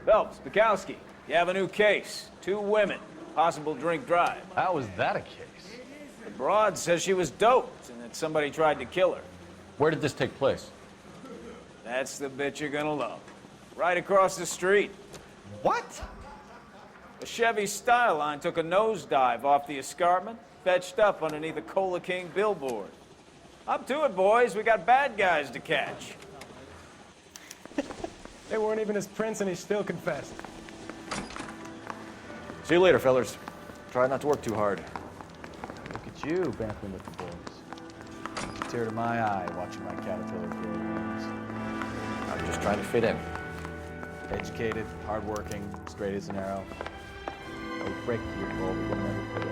Phelps, Bukowski, you have a new case. 2 women, possible drink drive. How was that a case? The broad says she was doped and that somebody tried to kill her. Where did this take place? That's the bit you're gonna love. Right across the street. What? The Chevy Style Line took a nosedive off the escarpment, fetched up underneath a Cola King billboard. Up to it, boys. We got bad guys to catch. They weren't even his prints and he still confessed. See you later, fellas. Try not to work too hard. Look at you, bantering with the boys. It's a tear to my eye watching my caterpillar grow wings. I'm just trying to fit in. Educated, hardworking, straight as an arrow. I would break your goal, but we'll never put it.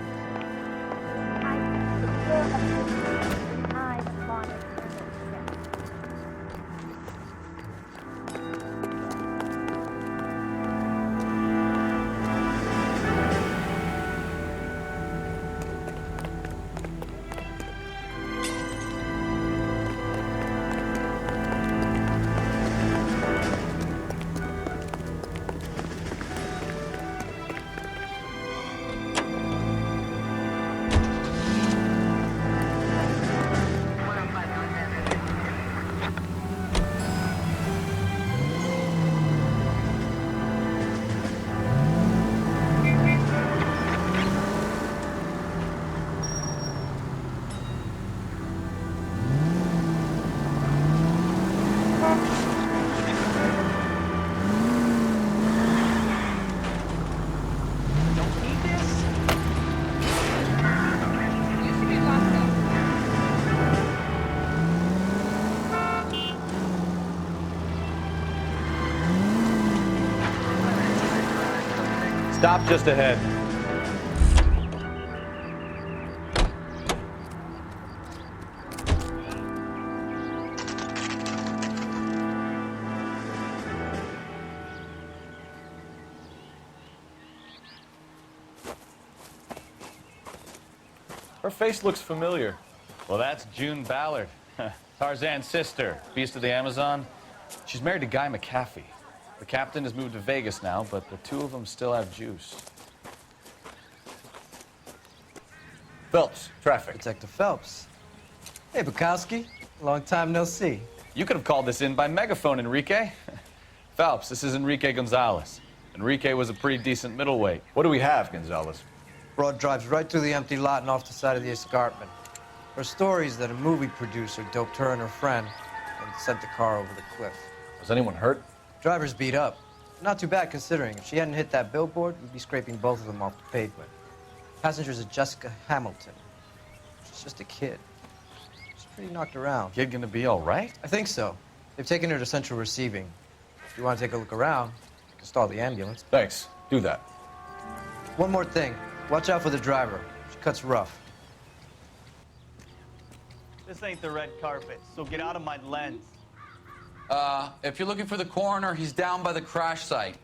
Stop just ahead. Her face looks familiar. Well, that's June Ballard, Tarzan's sister, beast of the Amazon. She's married to Guy McAfee. The captain has moved to Vegas now, but the 2 of them still have juice. Phelps, traffic. Detective Phelps. Hey, Bukowski. Long time no see. You could have called this in by megaphone, Enrique. Phelps, this is Enrique Gonzalez. Enrique was a pretty decent middleweight. What do we have, Gonzalez? Broad drives right through the empty lot and off the side of the escarpment. Her stories that a movie producer doped her and her friend and sent the car over the cliff. Was anyone hurt? Driver's beat up. Not too bad considering. If she hadn't hit that billboard, we'd be scraping both of them off the pavement. Passenger's a Jessica Hamilton. She's just a kid. She's pretty knocked around. Kid gonna be all right? I think so. They've taken her to central receiving. If you want to take a look around, you can stall the ambulance. Thanks. Do that. One more thing. Watch out for the driver. She cuts rough. This ain't the red carpet, so get out of my lens. If you're looking for the coroner, he's down by the crash site.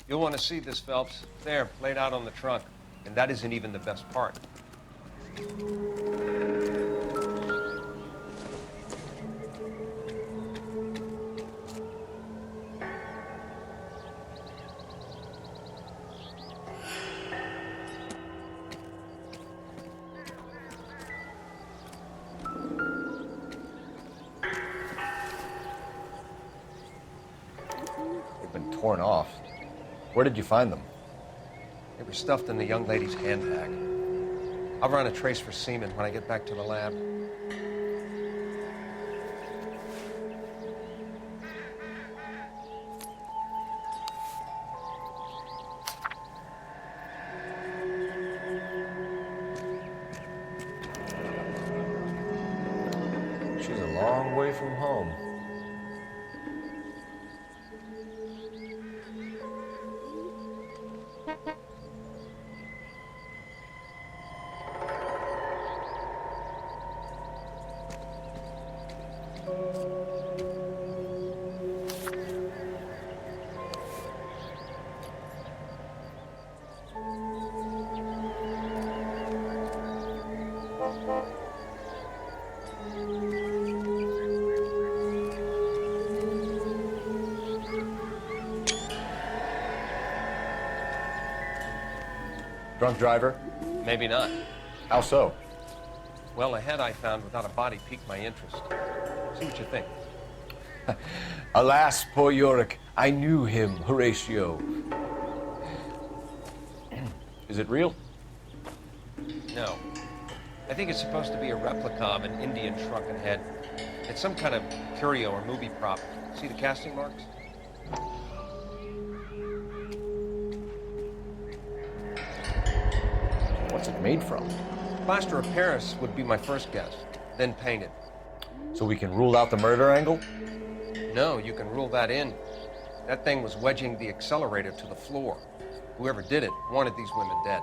You'll want to see this, Phelps. There, laid out on the trunk. And that isn't even the best part. They've been torn off. Where did you find them? They were stuffed in the young lady's handbag. I'll run a trace for semen when I get back to the lab. She's a long way from home. Drunk driver? Maybe not. How so? Well, a head I found without a body piqued my interest. See what you think. Alas, poor Yorick, I knew him, Horatio. Is it real? No. I think it's supposed to be a replica of an Indian shrunken head. It's some kind of curio or movie prop. See the casting marks? What's it made from? Plaster of Paris would be my first guess, then painted. So we can rule out the murder angle? No, you can rule that in. That thing was wedging the accelerator to the floor. Whoever did it wanted these women dead.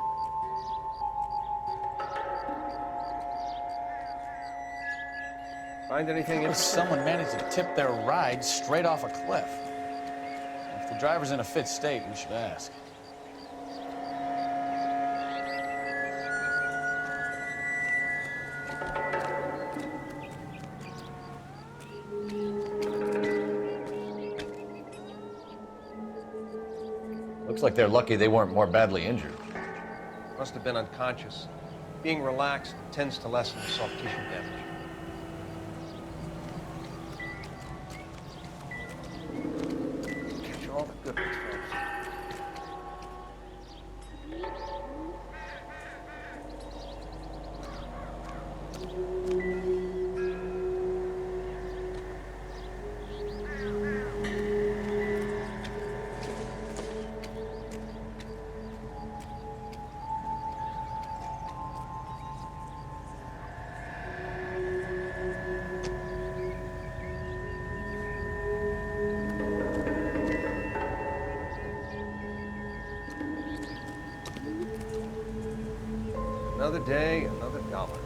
Find anything How does interesting? someone manage to tip their ride straight off a cliff? If the driver's in a fit state, we should ask. Looks like they're lucky they weren't more badly injured. Must have been unconscious. Being relaxed tends to lessen the soft tissue damage. Catch all the good ones, folks. Another day, another dollar.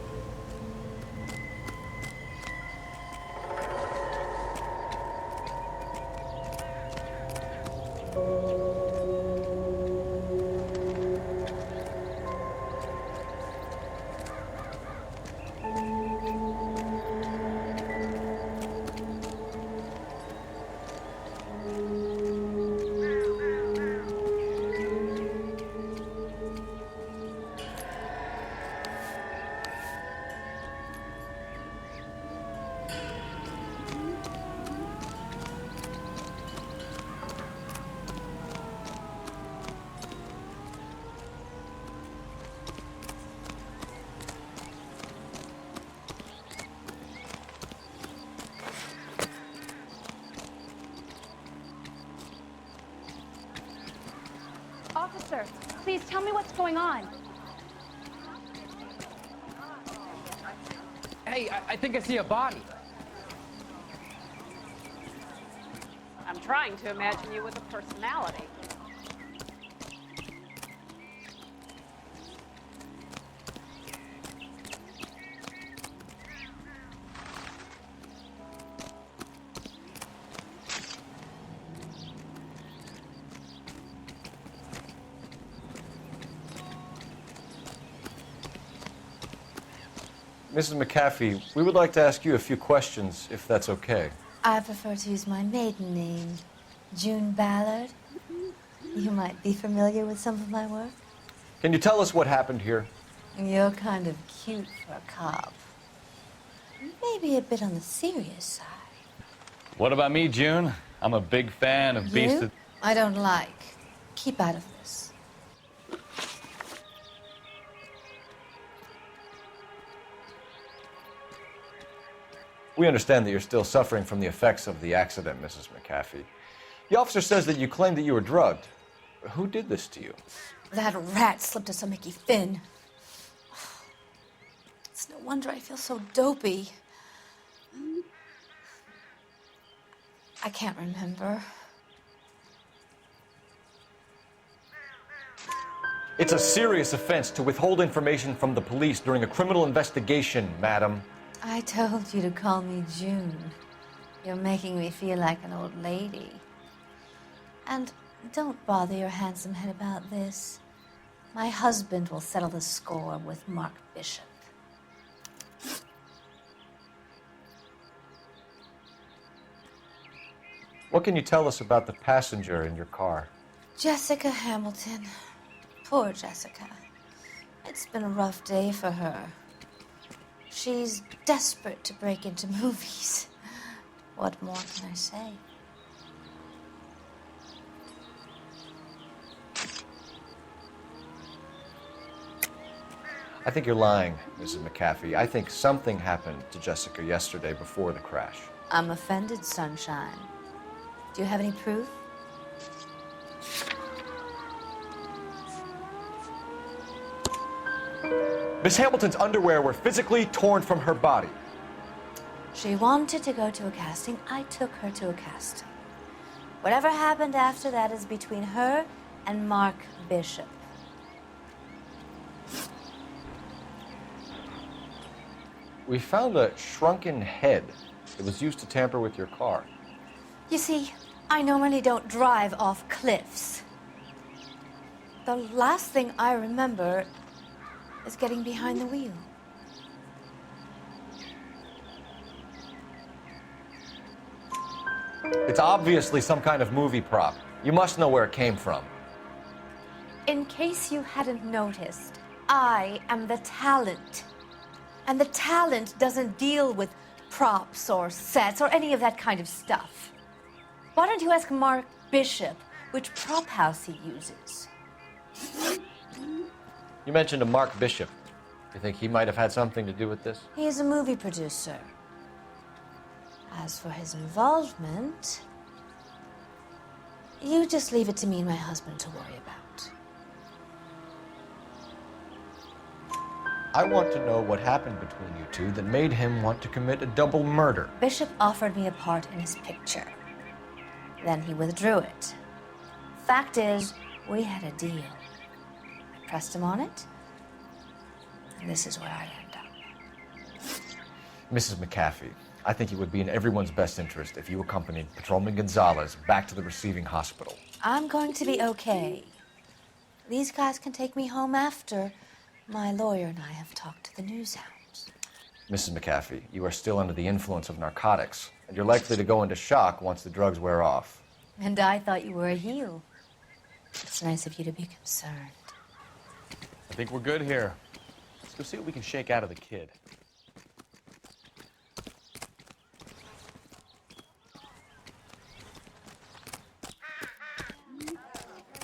Officer, please tell me what's going on. Hey, I think I see a body. I'm trying to imagine you with a personality. Mrs. McAfee, we would like to ask you a few questions, if that's okay. I prefer to use my maiden name, June Ballard. You might be familiar with some of my work. Can you tell us what happened here? You're kind of cute for a cop. Maybe a bit on the serious side. What about me, June? I'm a big fan of Beast of... I don't like. Keep out of this. We understand that you're still suffering from the effects of the accident, Mrs. McAfee. The officer says that you claimed that you were drugged. Who did this to you? That rat slipped us a Mickey Finn. It's no wonder I feel so dopey. I can't remember. It's a serious offense to withhold information from the police during a criminal investigation, madam. I told you to call me June. You're making me feel like an old lady. And don't bother your handsome head about this. My husband will settle the score with Mark Bishop. What can you tell us about the passenger in your car? Jessica Hamilton. Poor Jessica. It's been a rough day for her. She's desperate to break into movies. What more can I say? I think you're lying, Mrs. McAfee. I think something happened to Jessica yesterday before the crash. I'm offended, Sunshine. Do you have any proof? Miss Hamilton's underwear were physically torn from her body. She wanted to go to a casting. I took her to a casting. Whatever happened after that is between her and Mark Bishop. We found a shrunken head that was used to tamper with your car. You see, I normally don't drive off cliffs. The last thing I remember is getting behind the wheel. It's obviously some kind of movie prop. You must know where it came from. In case you hadn't noticed, I am the talent. And the talent doesn't deal with props or sets or any of that kind of stuff. Why don't you ask Mark Bishop which prop house he uses? You mentioned a Mark Bishop. You think he might have had something to do with this? He is a movie producer. As for his involvement, you just leave it to me and my husband to worry about. I want to know what happened between you two that made him want to commit a double murder. Bishop offered me a part in his picture. Then he withdrew it. Fact is, we had a deal. I pressed him on it, and this is where I end up. Mrs. McAfee, I think it would be in everyone's best interest if you accompanied Patrolman Gonzalez back to the receiving hospital. I'm going to be okay. These guys can take me home after my lawyer and I have talked to the news hounds. Mrs. McAfee, you are still under the influence of narcotics, and you're likely to go into shock once the drugs wear off. And I thought you were a heel. It's nice of you to be concerned. I think we're good here. Let's go see what we can shake out of the kid.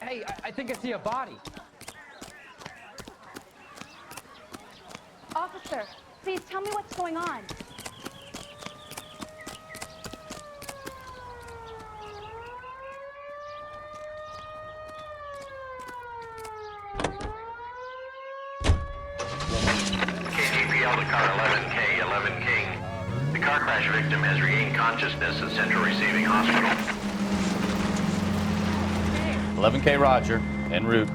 Hey, I think I see a body. Officer, please tell me what's going on. KGPL to car 11K, 11 King. The car crash victim has regained consciousness at Central Receiving Hospital. 11K Roger, en route.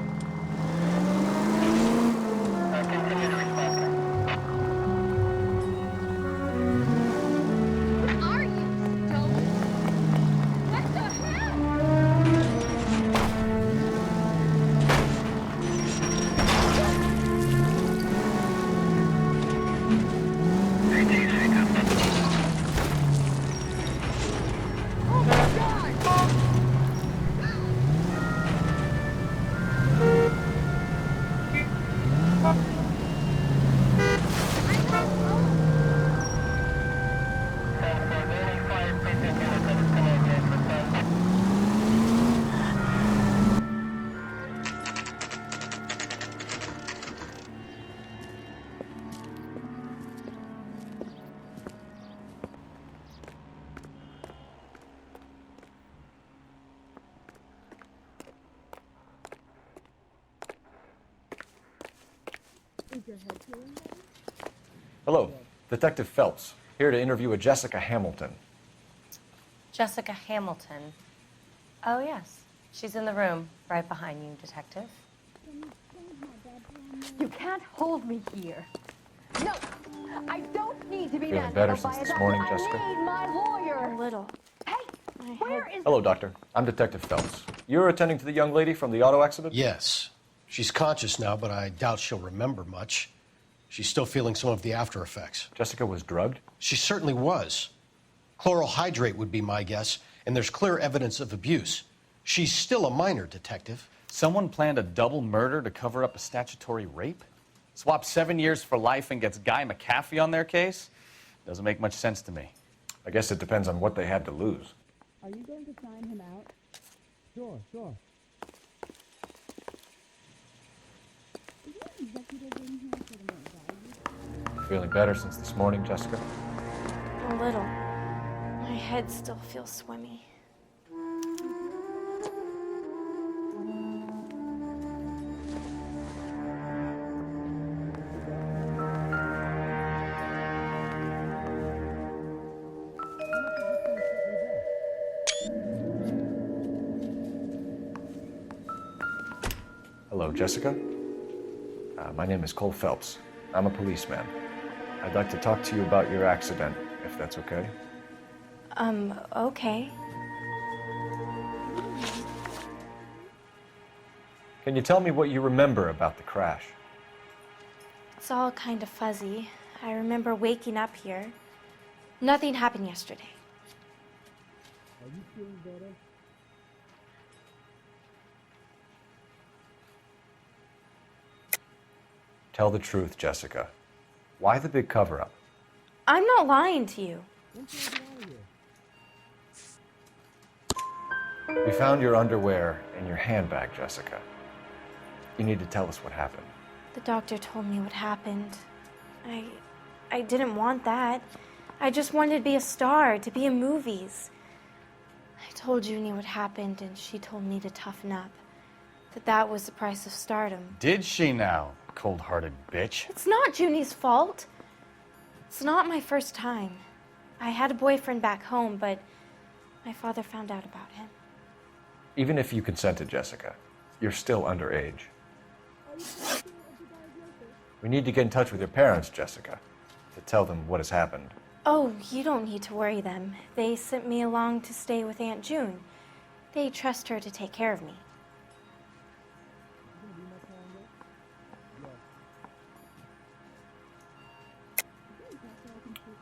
Hello, Detective Phelps, here to interview a Jessica Hamilton. Jessica Hamilton. Oh, yes. She's in the room, right behind you, Detective. You can't hold me here. No, I don't need to be Feeling better since this morning, Jessica? I need my lawyer. A little. Hey, where is... Hello, Doctor. I'm Detective Phelps. You're attending to the young lady from the auto accident? Yes. She's conscious now, but I doubt she'll remember much. She's still feeling some of the after effects. Jessica was drugged? She certainly was. Chloral hydrate would be my guess, and there's clear evidence of abuse. She's still a minor, Detective. Someone planned a double murder to cover up a statutory rape? Swap 7 years for life and gets Guy McAfee on their case? Doesn't make much sense to me. I guess it depends on what they had to lose. Are you going to sign him out? Sure. Feeling better since this morning, Jessica? A little. My head still feels swimmy. Hello, Jessica. My name is Cole Phelps. I'm a policeman. I'd like to talk to you about your accident, if that's okay. Okay. Can you tell me what you remember about the crash? It's all kind of fuzzy. I remember waking up here. Nothing happened yesterday. Are you feeling better? Tell the truth, Jessica. Why the big cover-up? I'm not lying to you. We found your underwear in your handbag, Jessica. You need to tell us what happened. The doctor told me what happened. I didn't want that. I just wanted to be a star, to be in movies. I told Junie what happened, and she told me to toughen up. That was the price of stardom. Did she now, cold-hearted bitch? It's not Junie's fault. It's not my first time. I had a boyfriend back home, but my father found out about him. Even if you consented, Jessica, you're still underage. We need to get in touch with your parents, Jessica, to tell them what has happened. Oh, you don't need to worry them. They sent me along to stay with Aunt June. They trust her to take care of me.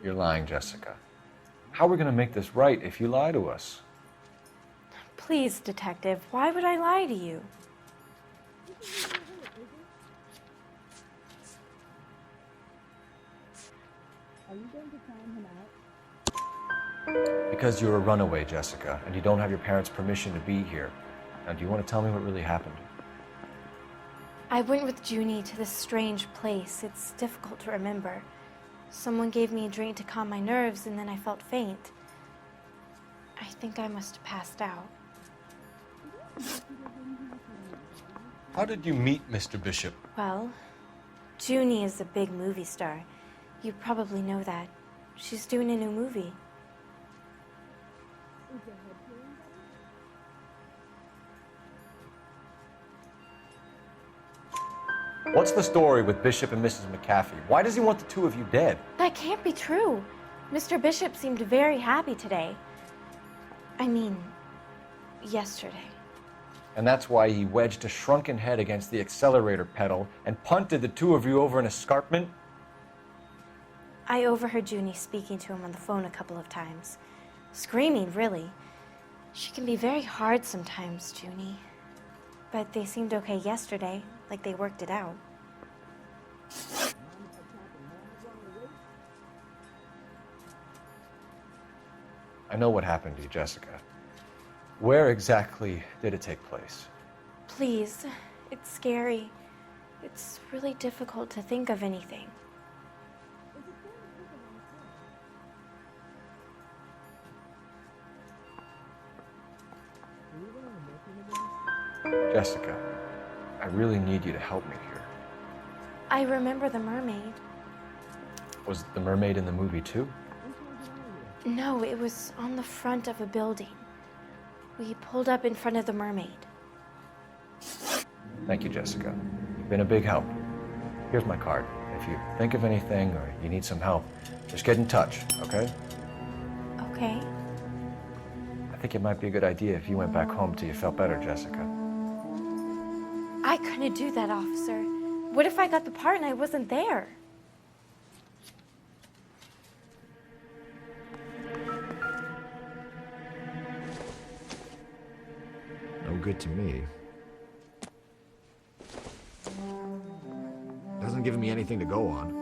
You're lying, Jessica. How are we going to make this right if you lie to us? Please, Detective, why would I lie to you? Are you going to sign him out? Because you're a runaway, Jessica, and you don't have your parents' permission to be here. Now, do you want to tell me what really happened? I went with Junie to this strange place. It's difficult to remember. Someone gave me a drink to calm my nerves, and then I felt faint. I think I must have passed out. How did you meet Mr. Bishop? Well, Junie is a big movie star. You probably know that. She's doing a new movie. What's the story with Bishop and Mrs. McAfee? Why does he want the two of you dead? That can't be true. Mr. Bishop seemed very happy today. I mean, yesterday. And that's why he wedged a shrunken head against the accelerator pedal and punted the two of you over an escarpment? I overheard Junie speaking to him on the phone a couple of times. Screaming, really. She can be very hard sometimes, Junie. But they seemed okay yesterday, like they worked it out. I know what happened to you, Jessica. Where exactly did it take place? Please, it's scary. It's really difficult to think of anything. Jessica, I really need you to help me here. I remember the mermaid. Was the mermaid in the movie too? No, it was on the front of a building. We pulled up in front of the Mermaid. Thank you, Jessica. You've been a big help. Here's my card. If you think of anything or you need some help, just get in touch, okay? Okay. I think it might be a good idea if you went back home till you felt better, Jessica. I couldn't do that, officer. What if I got the part and I wasn't there? No good to me. Doesn't give me anything to go on.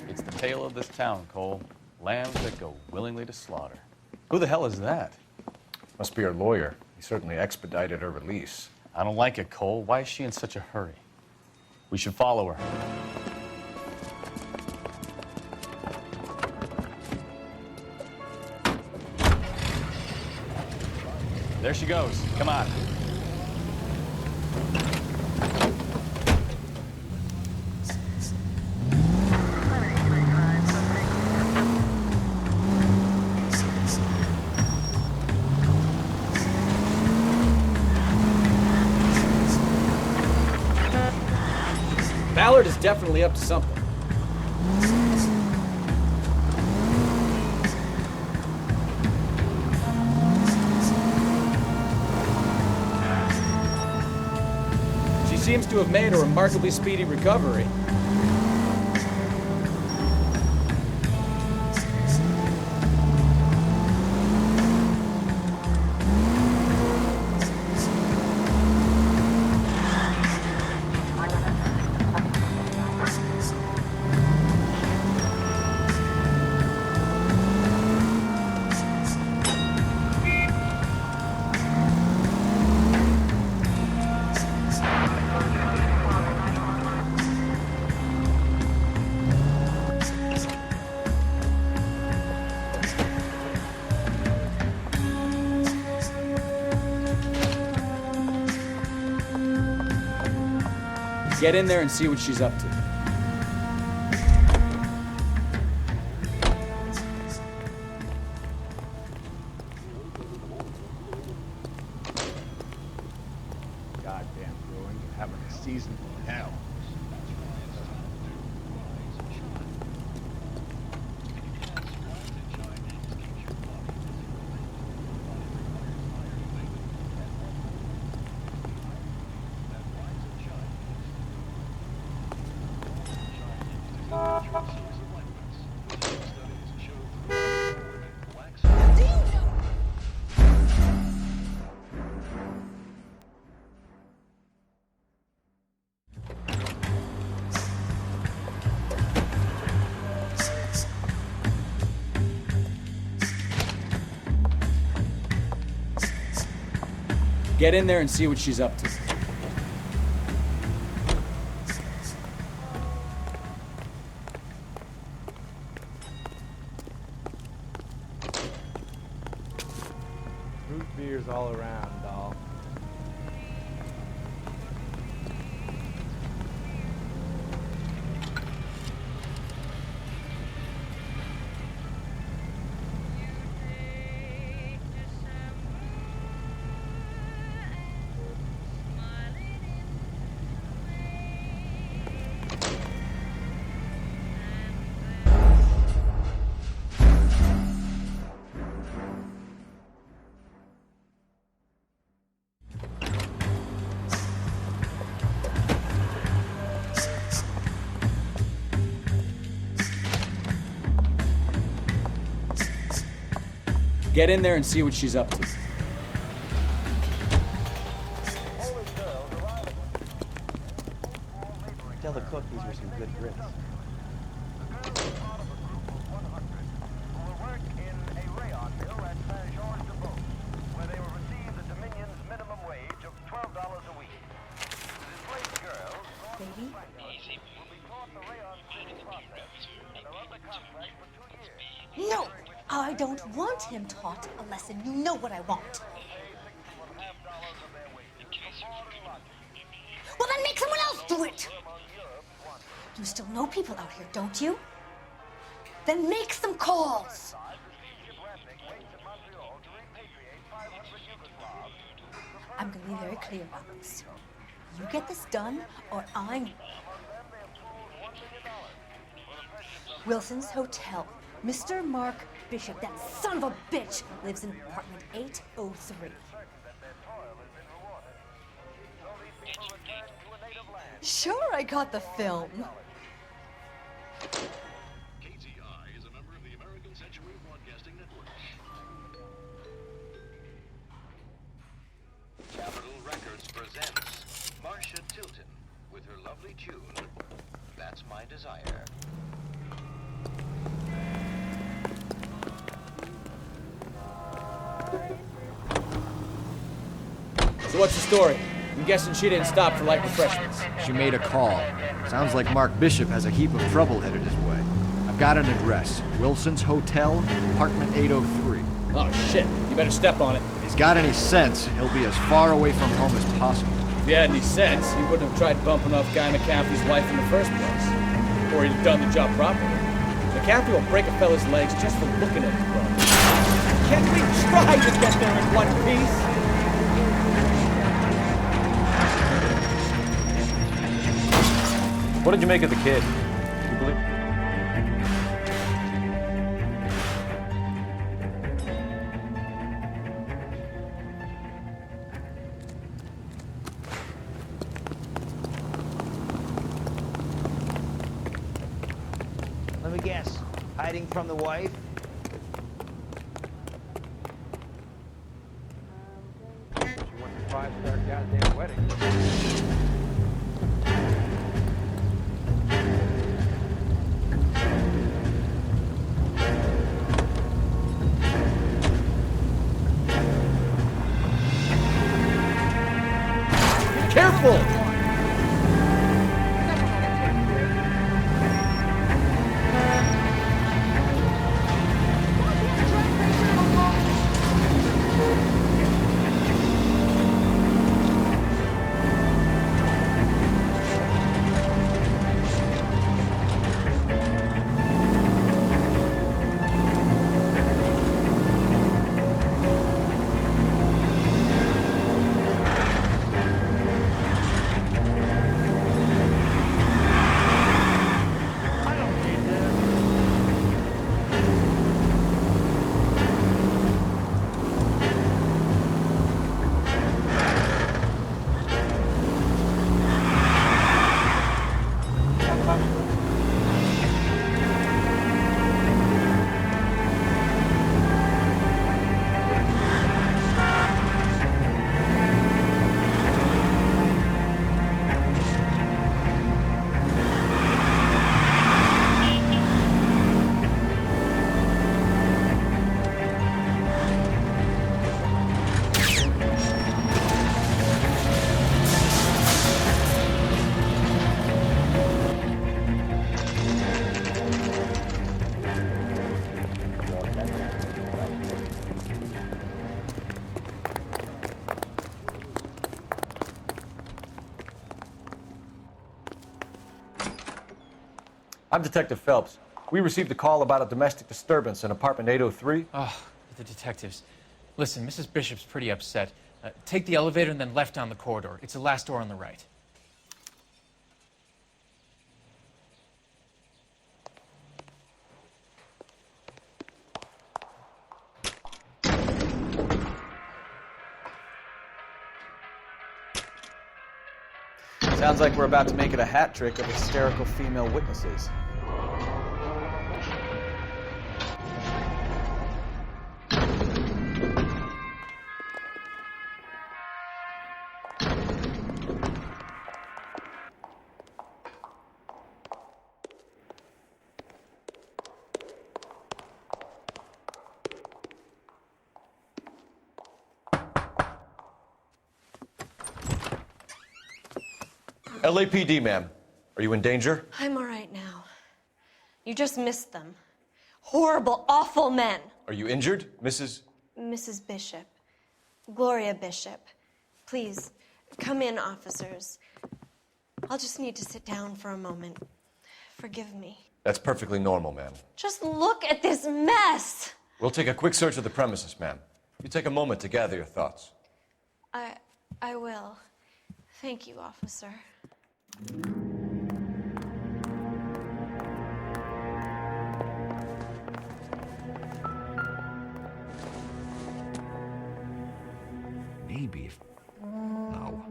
It's the tale of this town, Cole. Lambs that go willingly to slaughter. Who the hell is that? Must be her lawyer. He certainly expedited her release. I don't like it, Cole. Why is she in such a hurry? We should follow her. There she goes. Come on. Ballard is definitely up to something. She seems to have made a remarkably speedy recovery. Get in there and see what she's up to. Goddamn ruined. Having a season from hell. Get in there and see what she's up to. Root beers all around, doll. Get in there and see what she's up to. for some good grits. Baby? No! I don't want him taught a lesson. You know what I want. Well, then make someone else do it! You still know people out here, don't you? Then make some calls! I'm gonna be very clear about this. You get this done, or I'm... Wilson's Hotel. Mr. Mark Bishop, that son of a bitch, lives in apartment 803. Sure, I got the film. KTI is a member of the American Century Broadcasting Network. Capitol Records presents Marcia Tilton with her lovely tune, That's My Desire. So what's the story? I'm guessing she didn't stop for light refreshments. She made a call. Sounds like Mark Bishop has a heap of trouble headed his way. I've got an address. Wilson's Hotel, apartment 803. Oh, shit. You better step on it. If he's got any sense, he'll be as far away from home as possible. If he had any sense, he wouldn't have tried bumping off Guy McCaffrey's wife in the first place. Or he'd have done the job properly. McCaffrey will break a fella's legs just for looking at his brother. Can't we try to get there in one piece? What did you make of the kid? Do you believe? Let me guess. Hiding from the wife? She wants a 5-star goddamn wedding. Careful! I'm Detective Phelps. We received a call about a domestic disturbance in apartment 803. Oh, the detectives. Listen, Mrs. Bishop's pretty upset. Take the elevator and then left down the corridor. It's the last door on the right. Sounds like we're about to make it a hat trick of hysterical female witnesses. LAPD, ma'am. Are you in danger? I'm all right now. You just missed them. Horrible, awful men. Are you injured, Mrs.? Mrs. Bishop. Gloria Bishop. Please, come in, officers. I'll just need to sit down for a moment. Forgive me. That's perfectly normal, ma'am. Just look at this mess! We'll take a quick search of the premises, ma'am. You take a moment to gather your thoughts. I will. Thank you, officer. Maybe if... No.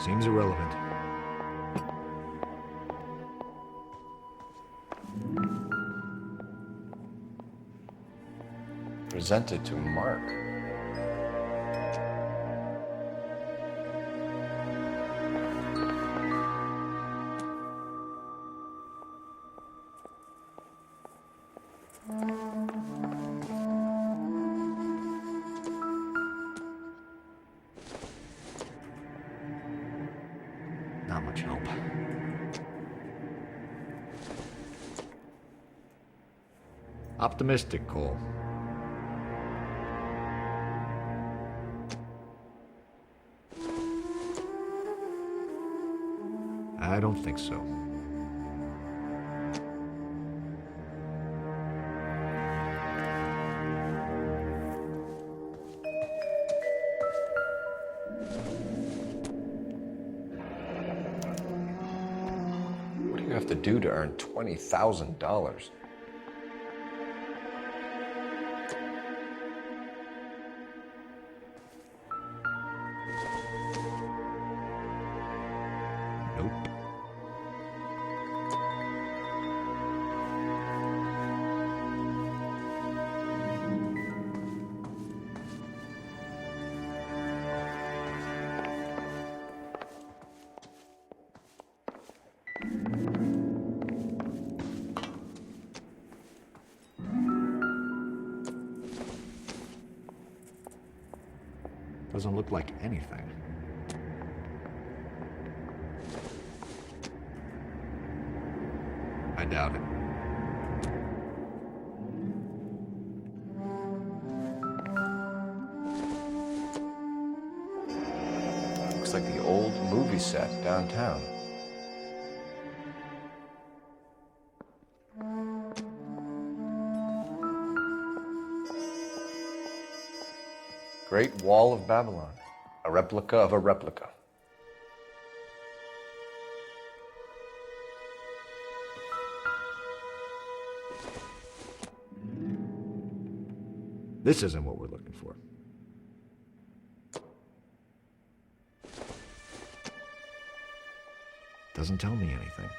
Seems irrelevant. Presented to Mark. Not much help. Optimistic, Cole. I don't think so. What do you have to do to earn $20,000? Nope. Doesn't look like anything. I doubt it. Looks like the old movie set downtown. Great Wall of Babylon. A replica of a replica. This isn't what we're looking for. Doesn't tell me anything.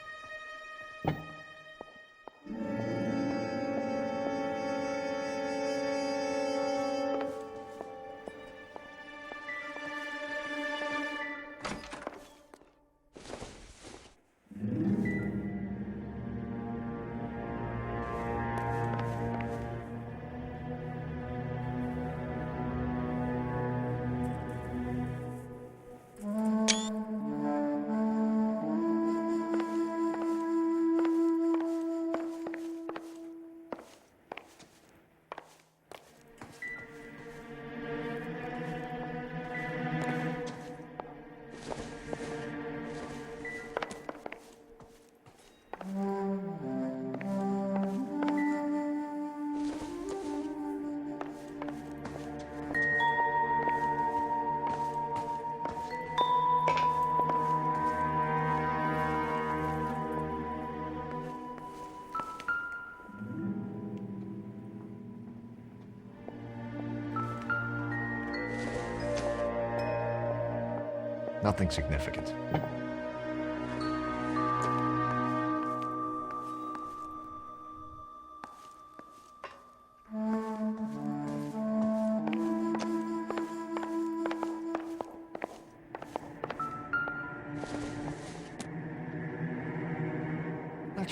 Nothing significant.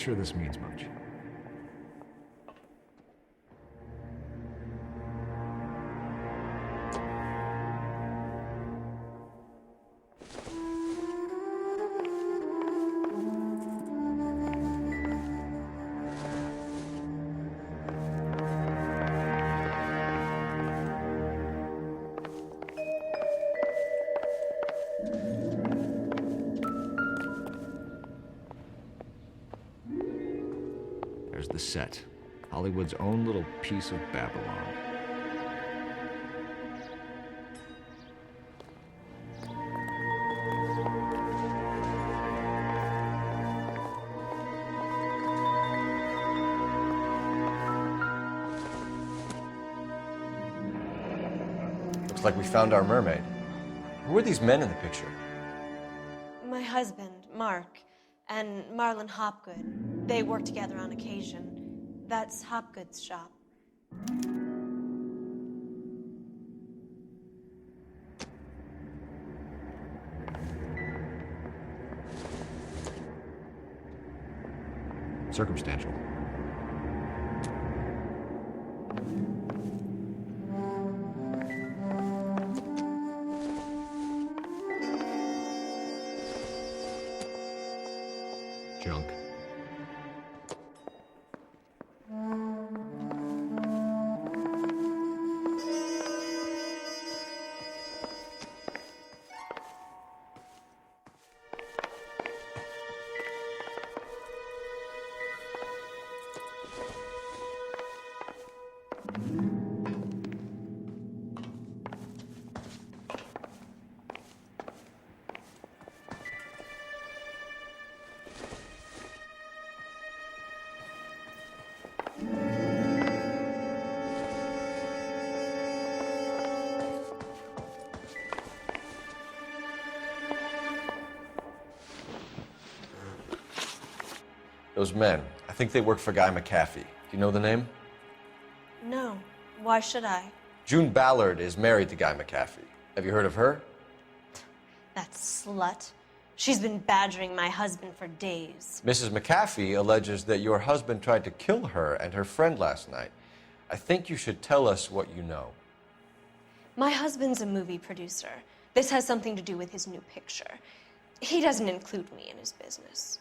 sure this means much. There's the set. Hollywood's own little piece of Babylon. Looks like we found our mermaid. Who are these men in the picture? My husband, Mark, and Marlon Hopgood. They work together on occasion. That's Hopgood's shop. Circumstantial. Junk. Those men, I think they work for Guy McAfee. Do you know the name? No. Why should I? June Ballard is married to Guy McAfee. Have you heard of her? That slut. She's been badgering my husband for days. Mrs. McAfee alleges that your husband tried to kill her and her friend last night. I think you should tell us what you know. My husband's a movie producer. This has something to do with his new picture. He doesn't include me in his business.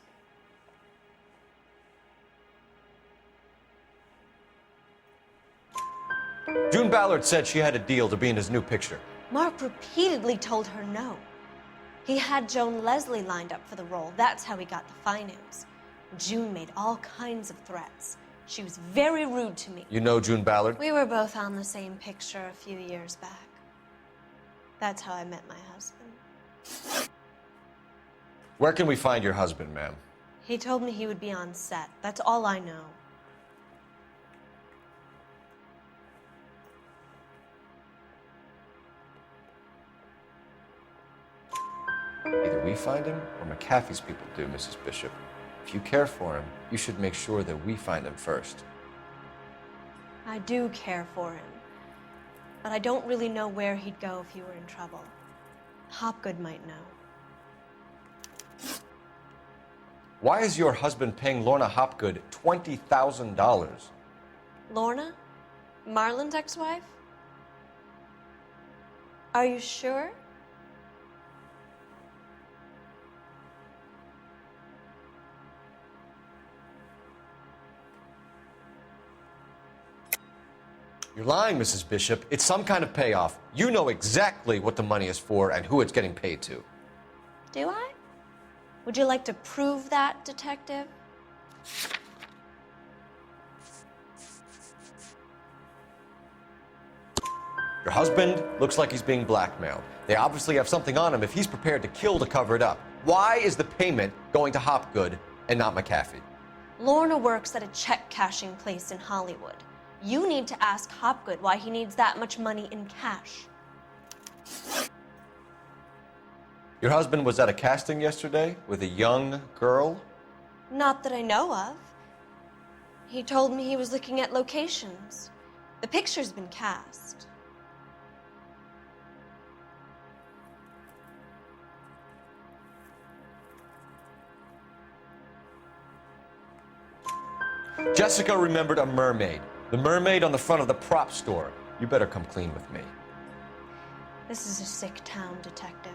June Ballard said she had a deal to be in his new picture. Mark repeatedly told her no. He had Joan Leslie lined up for the role. That's how he got the finance. June made all kinds of threats. She was very rude to me. You know June Ballard? We were both on the same picture a few years back. That's how I met my husband. Where can we find your husband, ma'am? He told me he would be on set. That's all I know. Either we find him or McAfee's people do, Mrs. Bishop. If you care for him, you should make sure that we find him first. I do care for him. But I don't really know where he'd go if he were in trouble. Hopgood might know. Why is your husband paying Lorna Hopgood $20,000? Lorna? Marlon's ex-wife? Are you sure? You're lying, Mrs. Bishop. It's some kind of payoff. You know exactly what the money is for and who it's getting paid to. Do I? Would you like to prove that, detective? Your husband looks like he's being blackmailed. They obviously have something on him if he's prepared to kill to cover it up. Why is the payment going to Hopgood and not McAfee? Lorna works at a check-cashing place in Hollywood. You need to ask Hopgood why he needs that much money in cash. Your husband was at a casting yesterday with a young girl? Not that I know of. He told me he was looking at locations. The picture's been cast. Jessica remembered a mermaid. The mermaid on the front of the prop store. You better come clean with me. This is a sick town, Detective.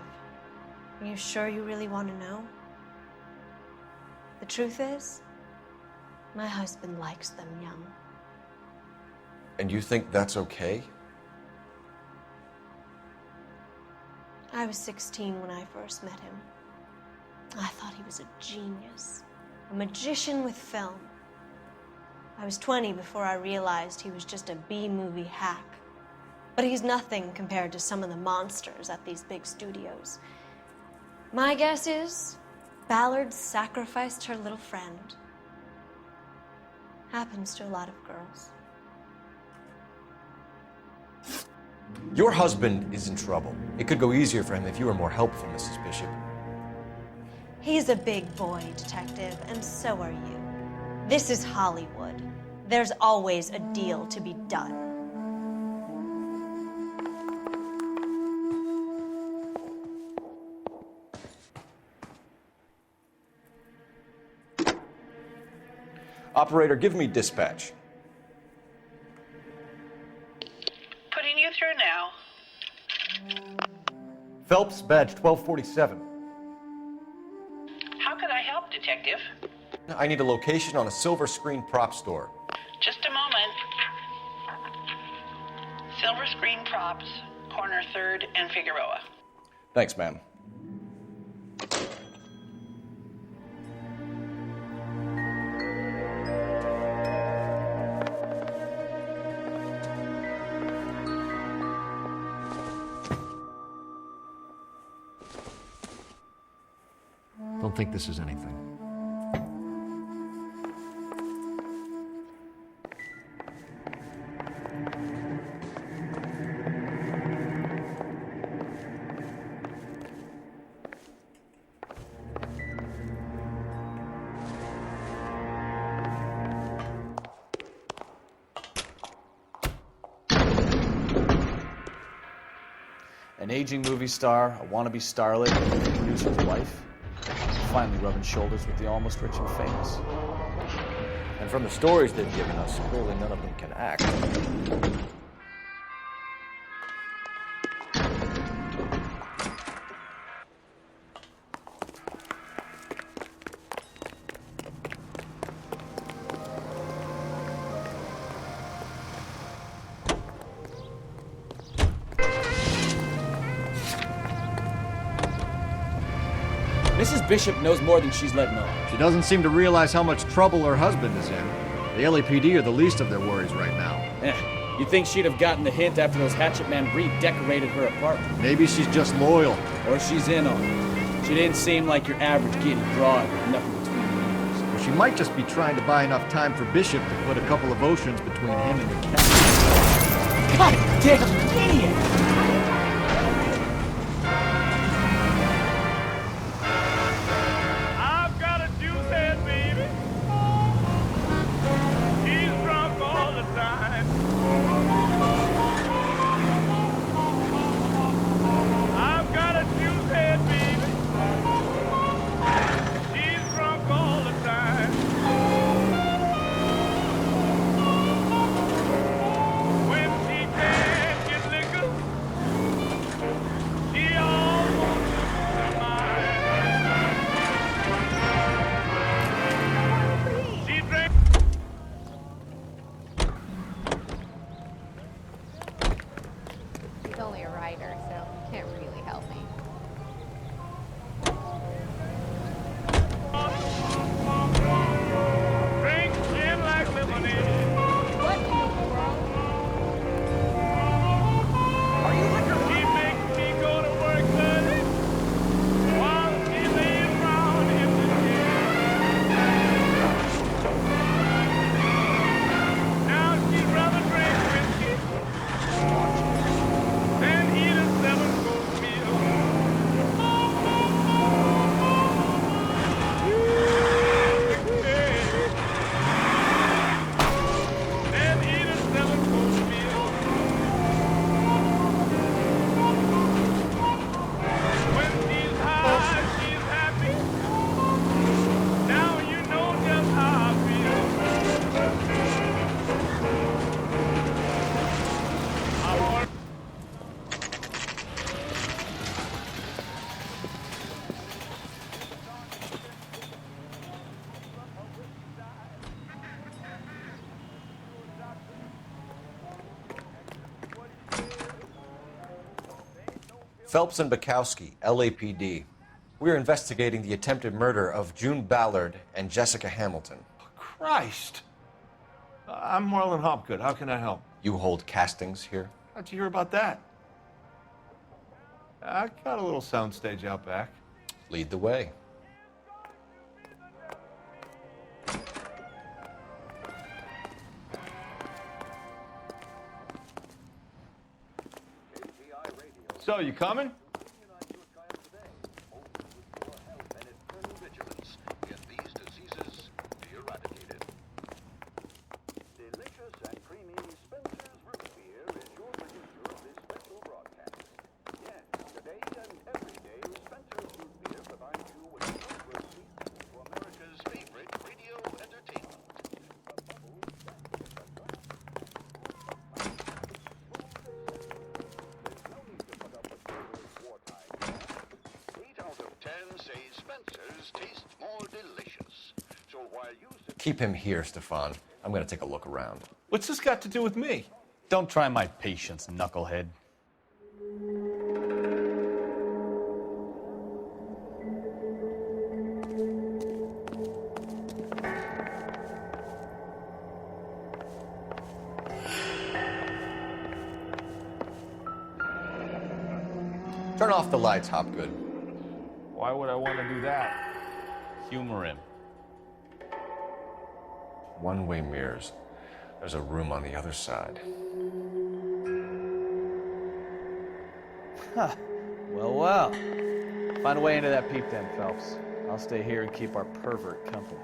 Are you sure you really want to know? The truth is, my husband likes them young. And you think that's okay? I was 16 when I first met him. I thought he was a genius, a magician with film. I was 20 before I realized he was just a B-movie hack. But he's nothing compared to some of the monsters at these big studios. My guess is Ballard sacrificed her little friend. Happens to a lot of girls. Your husband is in trouble. It could go easier for him if you were more helpful, Mrs. Bishop. He's a big boy, Detective, and so are you. This is Hollywood. There's always a deal to be done. Operator, give me dispatch. Putting you through now. Phelps, badge 1247. How could I help, Detective? I need a location on a silver screen prop store. Just a moment. Silver Screen Props, corner 3rd and Figueroa. Thanks, ma'am. Don't think this is anything. An aging movie star, a wannabe starlet, a producer's wife. Finally rubbing shoulders with the almost rich and famous. And from the stories they've given us, clearly none of them can act. Mrs. Bishop knows more than she's letting on. She doesn't seem to realize how much trouble her husband is in. The LAPD are the least of their worries right now. You'd think she'd have gotten the hint after those Hatchet Men redecorated her apartment. Maybe she's just loyal. Or she's in on it. She didn't seem like your average giddy broad with nothing between the ears. Or she might just be trying to buy enough time for Bishop to put a couple of oceans between him and the cat. God damn idiot! He's only a writer, so he can't really help me. Phelps and Bukowski, LAPD. We're investigating the attempted murder of June Ballard and Jessica Hamilton. Christ! I'm Marlon Hopgood. How can I help? You hold castings here? How'd you hear about that? I got a little soundstage out back. Lead the way. So, you coming? Keep him here, Stefan. I'm gonna take a look around. What's this got to do with me? Don't try my patience, knucklehead. Turn off the lights, Hopgood. Why would I want to do that? Humor him. One-way mirrors. There's a room on the other side. Huh. Well. Find a way into that peep den, Phelps. I'll stay here and keep our pervert company.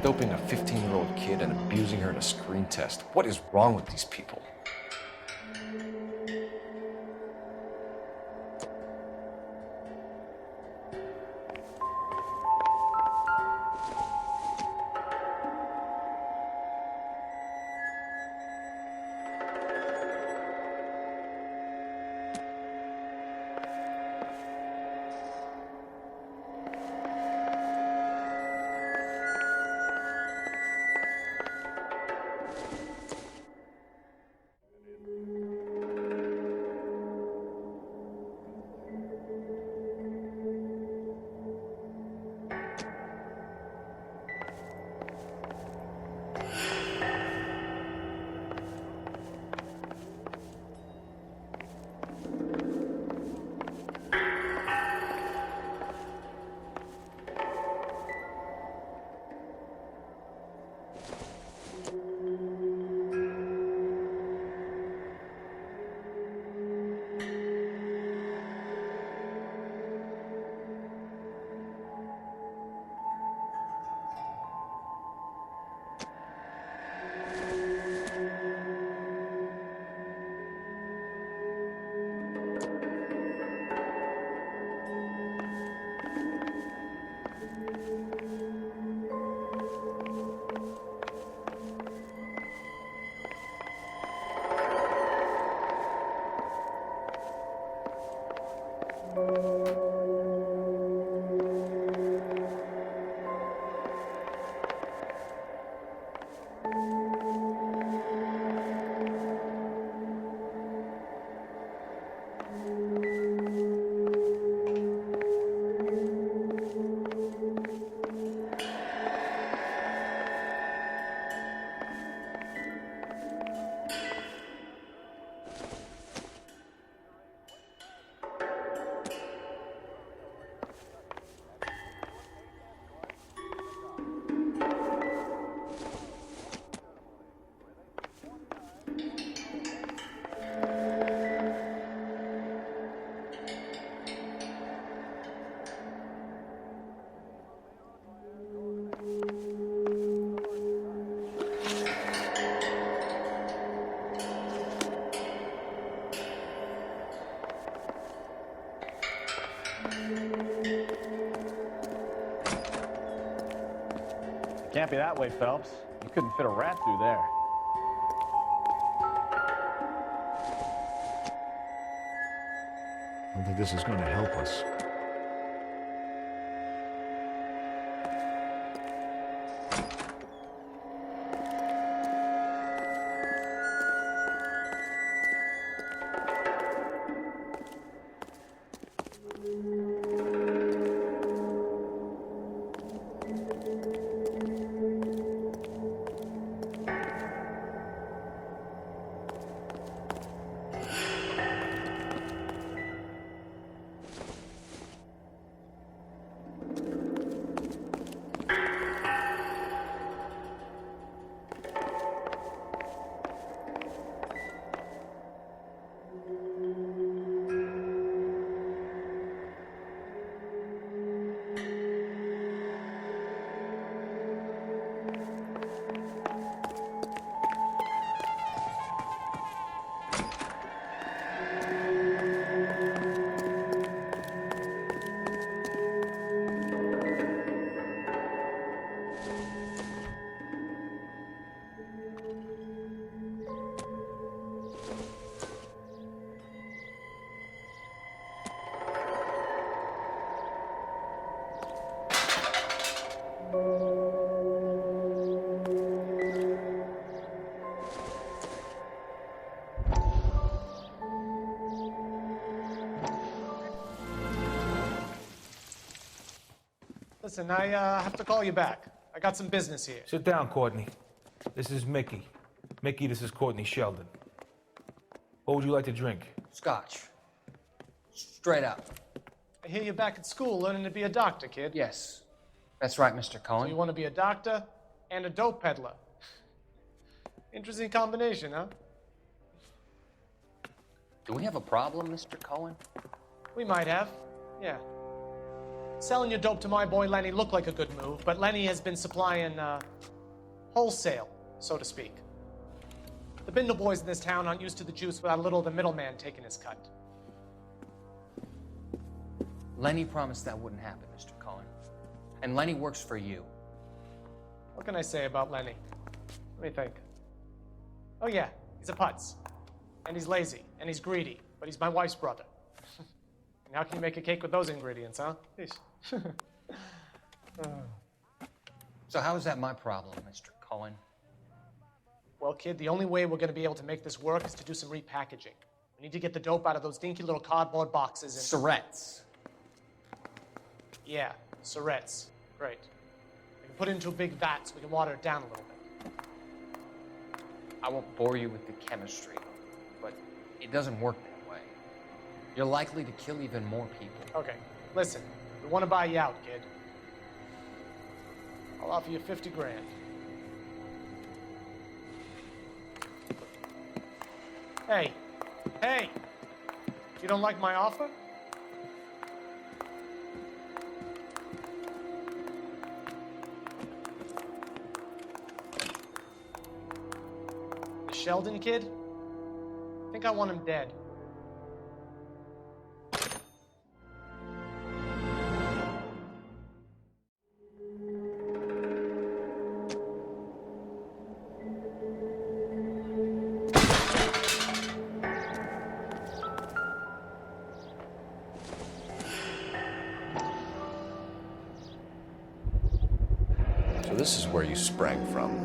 Doping a 15-year-old kid and abusing her in a screen test. What is wrong with these people? Can't be that way, Phelps. You couldn't fit a rat through there. I don't think this is going to help us. Listen, I have to call you back. I got some business here. Sit down, Courtney. This is Mickey. Mickey, this is Courtney Sheldon. What would you like to drink? Scotch. Straight up. I hear you're back at school learning to be a doctor, kid. Yes. That's right, Mr. Cohen. So you want to be a doctor and a dope peddler. Interesting combination, huh? Do we have a problem, Mr. Cohen? We might have, yeah. Selling your dope to my boy Lenny looked like a good move, but Lenny has been supplying, wholesale, so to speak. The Bindle boys in this town aren't used to the juice without a little of the middleman taking his cut. Lenny promised that wouldn't happen, Mr. Cohen. And Lenny works for you. What can I say about Lenny? Let me think. Oh yeah, he's a putz. And he's lazy, and he's greedy, but he's my wife's brother. And how can you make a cake with those ingredients, huh? So how is that my problem, Mr. Cohen? Well, kid, the only way we're going to be able to make this work is to do some repackaging. We need to get the dope out of those dinky little cardboard boxes and... Surrettes. Yeah, Surrettes. Great. We can put it into a big vat so we can water it down a little bit. I won't bore you with the chemistry, but it doesn't work that way. You're likely to kill even more people. Okay, listen. We want to buy you out, kid. I'll offer you 50 grand. Hey, hey! You don't like my offer? The Sheldon kid? I think I want him dead. So this is where you sprang from.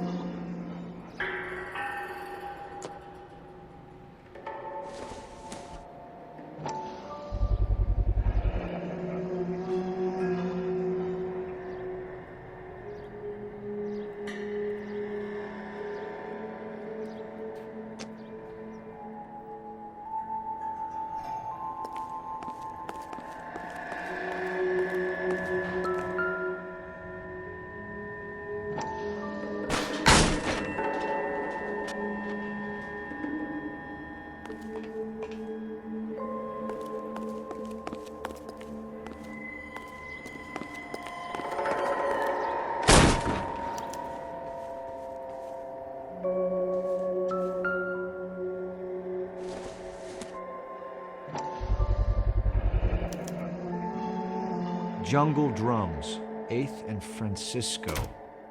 Jungle Drums, 8th and Francisco.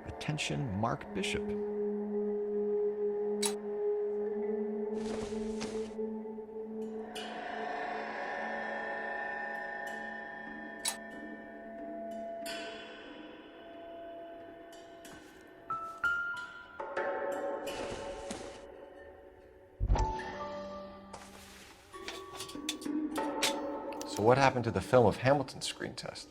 Attention, Mark Bishop. So what happened to the film of Hamilton's screen test?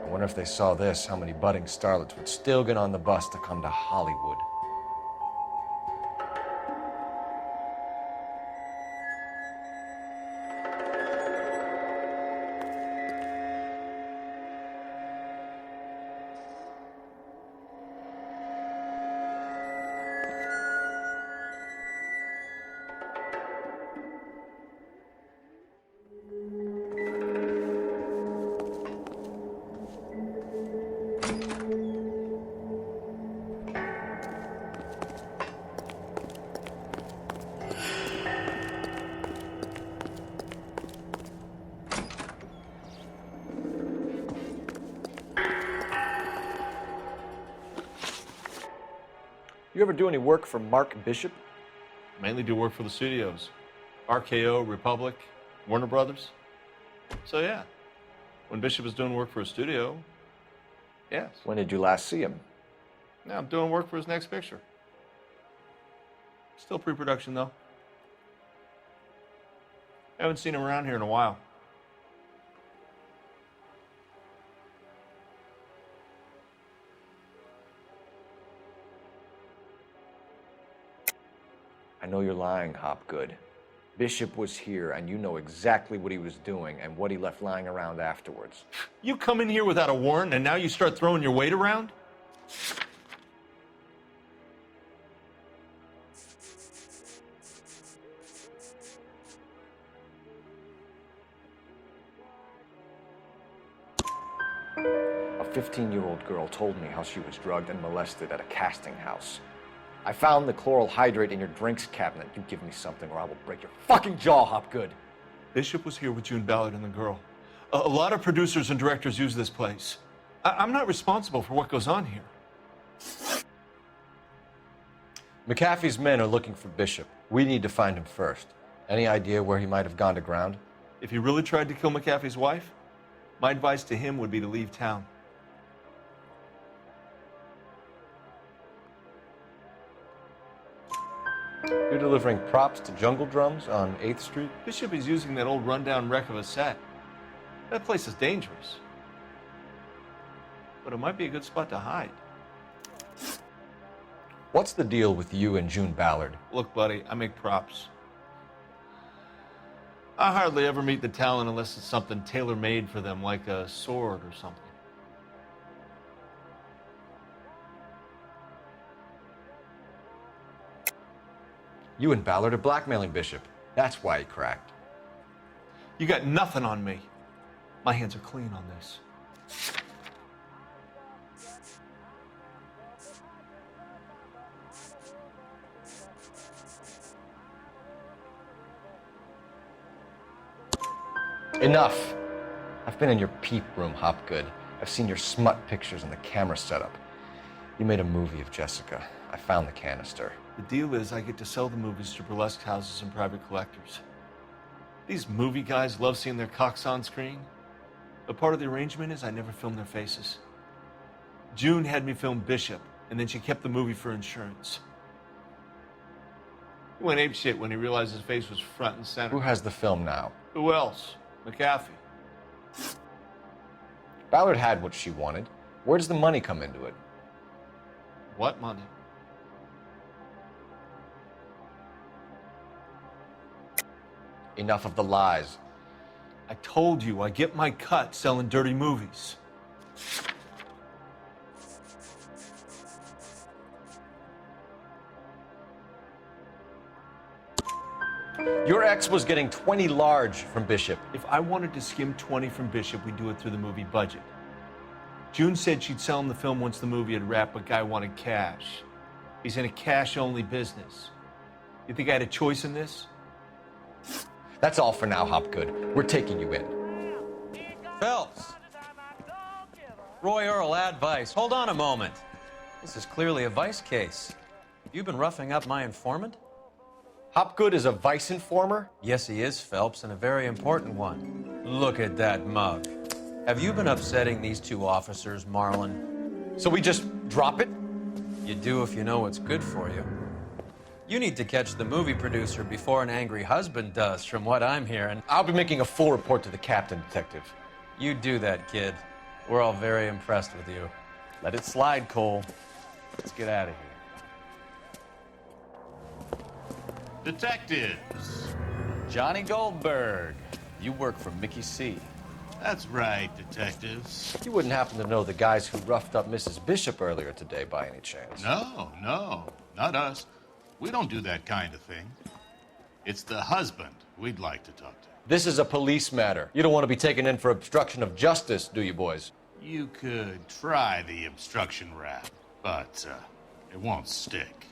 I wonder if they saw this, how many budding starlets would still get on the bus to come to Hollywood. You ever do any work for Mark Bishop? Mainly do work for the studios. RKO, Republic, Warner Brothers. So yeah, when Bishop is doing work for a studio, yes. When did you last see him? Now I'm doing work for his next picture. Still pre-production though. Haven't seen him around here in a while. I know you're lying, Hopgood. Bishop was here, and you know exactly what he was doing and what he left lying around afterwards. You come in here without a warrant, and now you start throwing your weight around? A 15-year-old girl told me how she was drugged and molested at a casting house. I found the chloral hydrate in your drinks cabinet. You give me something or I will break your fucking jaw, Hopgood. Bishop was here with June Ballard and the girl. A lot of producers and directors use this place. I'm not responsible for what goes on here. McAfee's men are looking for Bishop. We need to find him first. Any idea where he might have gone to ground? If he really tried to kill McAfee's wife, my advice to him would be to leave town. You're delivering props to Jungle Drums on 8th Street? Bishop is using that old rundown wreck of a set. That place is dangerous. But it might be a good spot to hide. What's the deal with you and June Ballard? Look, buddy, I make props. I hardly ever meet the talent unless it's something tailor-made for them, like a sword or something. You and Ballard are blackmailing Bishop. That's why he cracked. You got nothing on me. My hands are clean on this. Enough. I've been in your peep room, Hopgood. I've seen your smut pictures and the camera setup. You made a movie of Jessica. I found the canister. The deal is I get to sell the movies to burlesque houses and private collectors. These movie guys love seeing their cocks on screen. But part of the arrangement is I never film their faces. June had me film Bishop, and then she kept the movie for insurance. He went apeshit when he realized his face was front and center. Who has the film now? Who else? McAfee. Ballard had what she wanted. Where does the money come into it? What money? Enough of the lies. I told you, I get my cut selling dirty movies. Your ex was getting 20 large from Bishop. If I wanted to skim 20 from Bishop, we'd do it through the movie budget. June said she'd sell him the film once the movie had wrapped, but Guy wanted cash. He's in a cash-only business. You think I had a choice in this? That's all for now, Hopgood. We're taking you in. Phelps! Roy Earl, ad vice. Hold on a moment. This is clearly a vice case. You've been roughing up my informant? Hopgood is a vice informer? Yes, he is, Phelps, and a very important one. Look at that mug. Have you been upsetting these two officers, Marlin? So we just drop it? You do if you know what's good for you. You need to catch the movie producer before an angry husband does, from what I'm hearing. I'll be making a full report to the captain, Detective. You do that, kid. We're all very impressed with you. Let it slide, Cole. Let's get out of here. Detectives. Johnny Goldberg. You work for Mickey C. That's right, detectives. You wouldn't happen to know the guys who roughed up Mrs. Bishop earlier today by any chance? No, not us. We don't do that kind of thing. It's the husband we'd like to talk to. This is a police matter. You don't want to be taken in for obstruction of justice, do you, boys? You could try the obstruction rap, but it won't stick.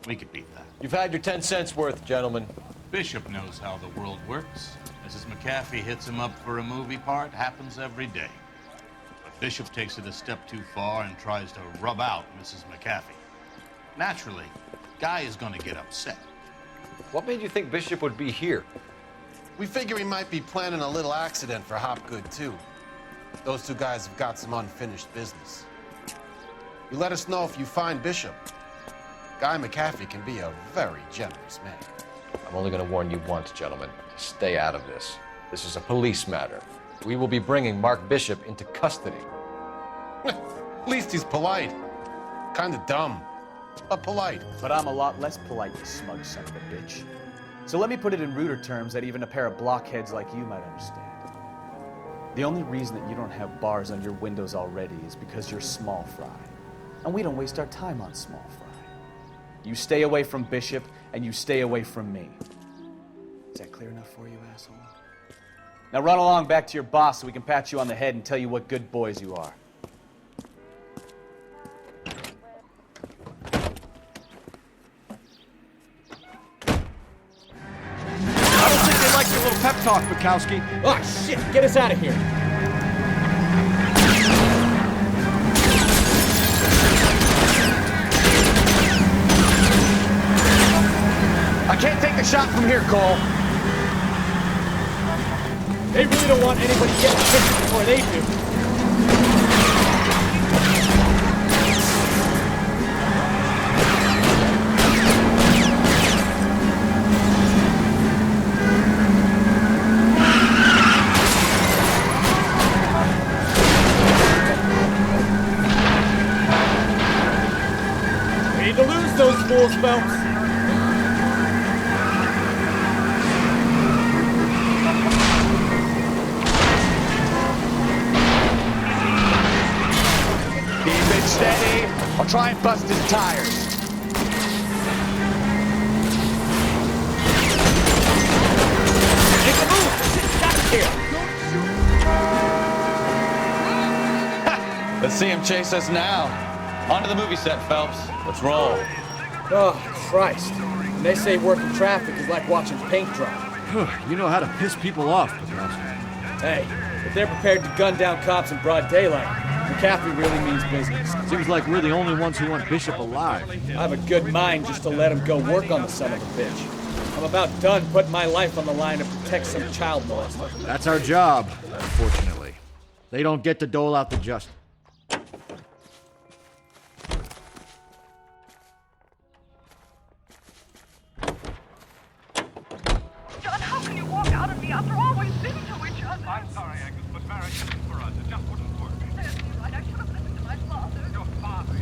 We could beat that. You've had your 10 cents worth, gentlemen. Bishop knows how the world works. Mrs. McAfee hits him up for a movie part, happens every day. But Bishop takes it a step too far and tries to rub out Mrs. McAfee. Naturally, Guy is going to get upset. What made you think Bishop would be here? We figure he might be planning a little accident for Hopgood, too. Those two guys have got some unfinished business. You let us know if you find Bishop. Guy McAfee can be a very generous man. I'm only going to warn you once, gentlemen. Stay out of this. This is a police matter. We will be bringing Mark Bishop into custody. At least he's polite. Kind of dumb, but polite. But I'm a lot less polite, you smug son of a bitch. So let me put it in ruder terms that even a pair of blockheads like you might understand. The only reason that you don't have bars on your windows already is because you're small fry. And we don't waste our time on small fry. You stay away from Bishop, and you stay away from me. Is that clear enough for you, asshole? Now run along back to your boss so we can pat you on the head and tell you what good boys you are. I don't think they like your little pep talk, Bukowski. Oh, shit! Get us out of here! I can't take the shot from here, Cole. They really don't want anybody getting hit before they do. We need to lose those fools, Phelps. Steady. I'll try and bust his tires. Make a move! Get here! Let's see him chase us now. On to the movie set, Phelps. Let's roll. Oh, Christ. When they say working traffic is like watching paint dry. You know how to piss people off, Bukowski. Hey, if they're prepared to gun down cops in broad daylight, McAfee really means business. Seems like we're the only ones who want Bishop alive. I have a good mind just to let him go work on the son of a bitch. I'm about done putting my life on the line to protect some child molester. That's our job, unfortunately. They don't get to dole out the justice. John, how can you walk out of me after all we've been to each other? I'm sorry, Agnes, but marriage isn't for us. It just wouldn't work. Seriously, right? I should have listened to my father. Your father.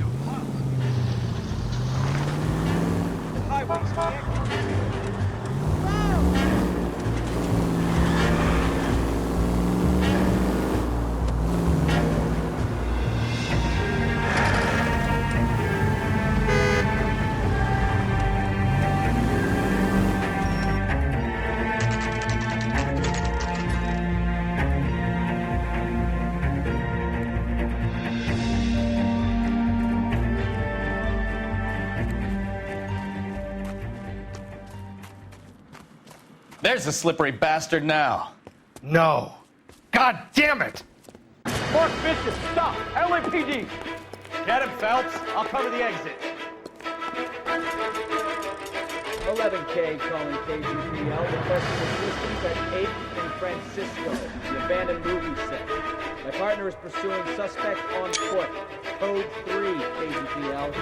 There's the slippery bastard now. No. God damn it! Mark Bishop, stop! LAPD! Get him, Phelps. I'll cover the exit. 11K calling KGPL, requesting assistance at 8th and Francisco, the abandoned movie set. My partner is pursuing suspect on foot. Code 3, KGPL.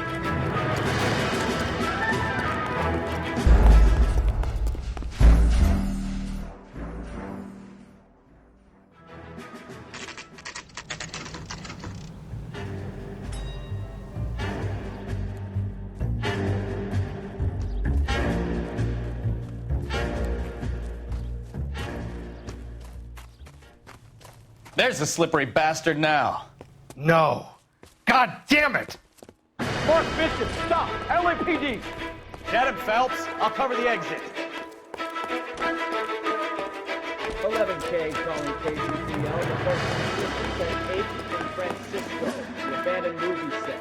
There's the slippery bastard now. No. God damn it! Mark Bishop, stop! LAPD! Get him, Phelps. I'll cover the exit. 11K calling KGPL, requesting assistance at 8th and Francisco, the abandoned movie set.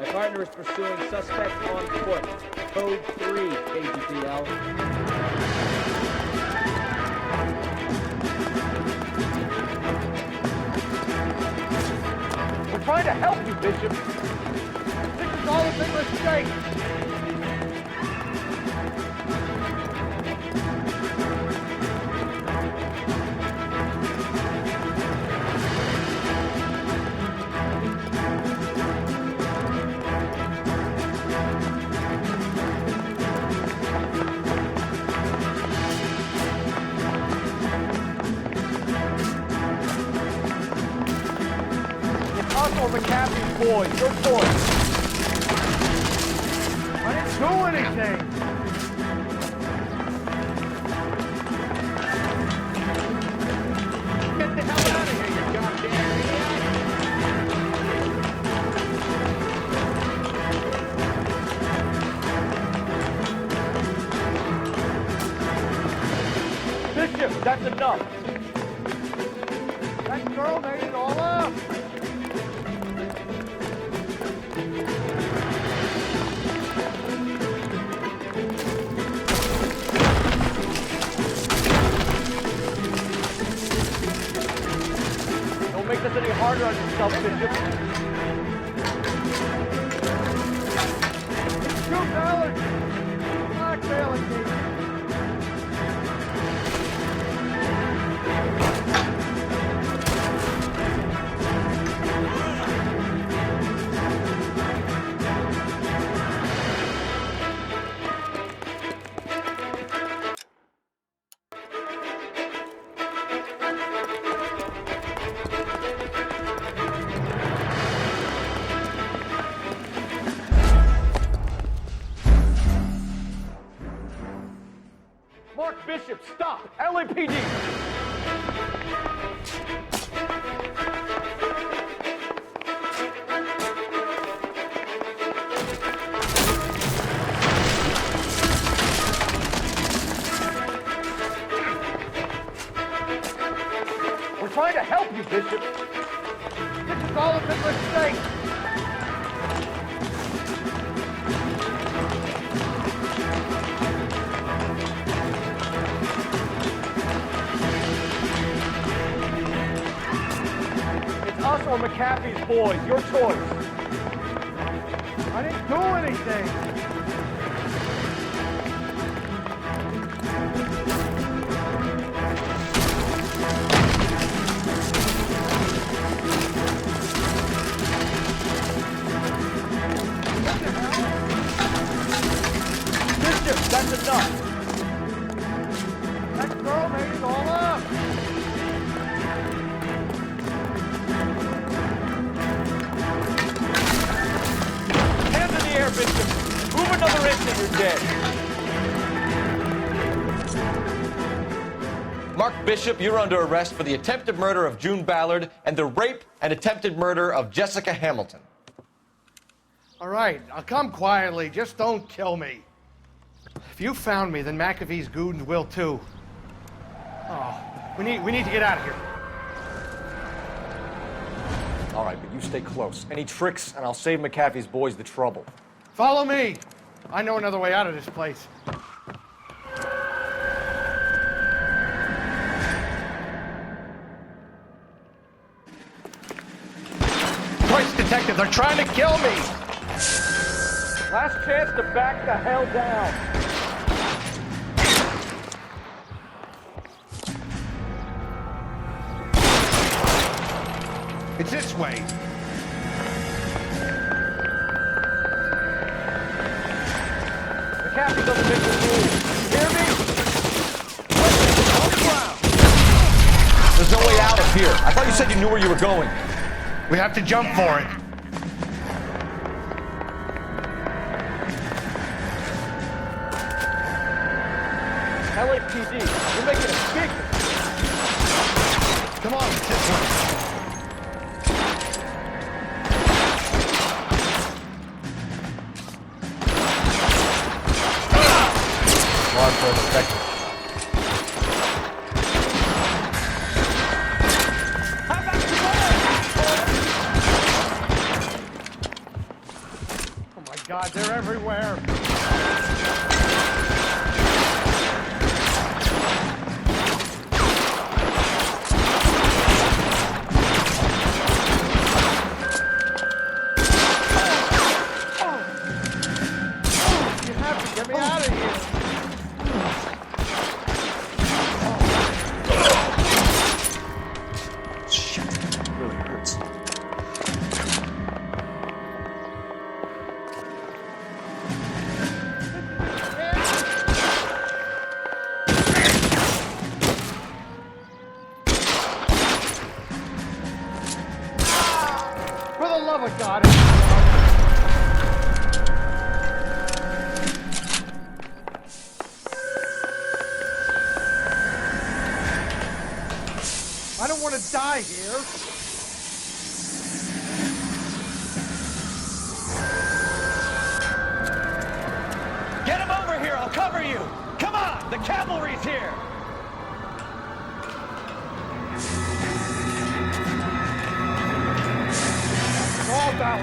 My partner is pursuing suspect on foot. Code 3, KGPL. We're trying to help you, Bishop. This is all a big mistake. Uncle McCaffrey's boys, your boys. I didn't do anything. Get the hell out of here, you goddamn idiot. Bishop, that's enough. That girl made it all up. Make this any harder on yourself, Bishop. Shoot, Ballard! Blackmailing me! Mark Bishop, stop! LAPD! We're trying to help you, Bishop. This is all a big mistake. Us or McCaffrey's boys, your choice. I didn't do anything. What the hell? Bishop, that's enough. That girl made it all up. Bishop. Move another inch and you're dead. Mark Bishop, you're under arrest for the attempted murder of June Ballard and the rape and attempted murder of Jessica Hamilton. All right, I'll come quietly. Just don't kill me. If you found me, then McAfee's goons will too. Oh, we need to get out of here. All right, but you stay close. Any tricks, and I'll save McAfee's boys the trouble. Follow me. I know another way out of this place. They're trying to kill me! Last chance to back the hell down. It's this way. McCaffrey doesn't make the move. You hear me? There's no way out of here. I thought you said you knew where you were going. We have to jump for it. LAPD, you're making a big... Come on, it's this way. Oh my God, they're everywhere. You have to get me out of here. Shit, it really hurts. For the love of God. I don't want to die here. Get him over here, I'll cover you! Come on, the cavalry's here! All down.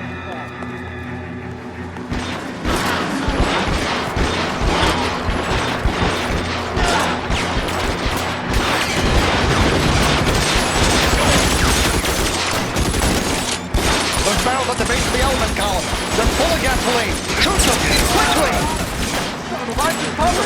Those barrels at the base of the element column. They're full of gasoline. Shoot them! Quickly! Provide some cover,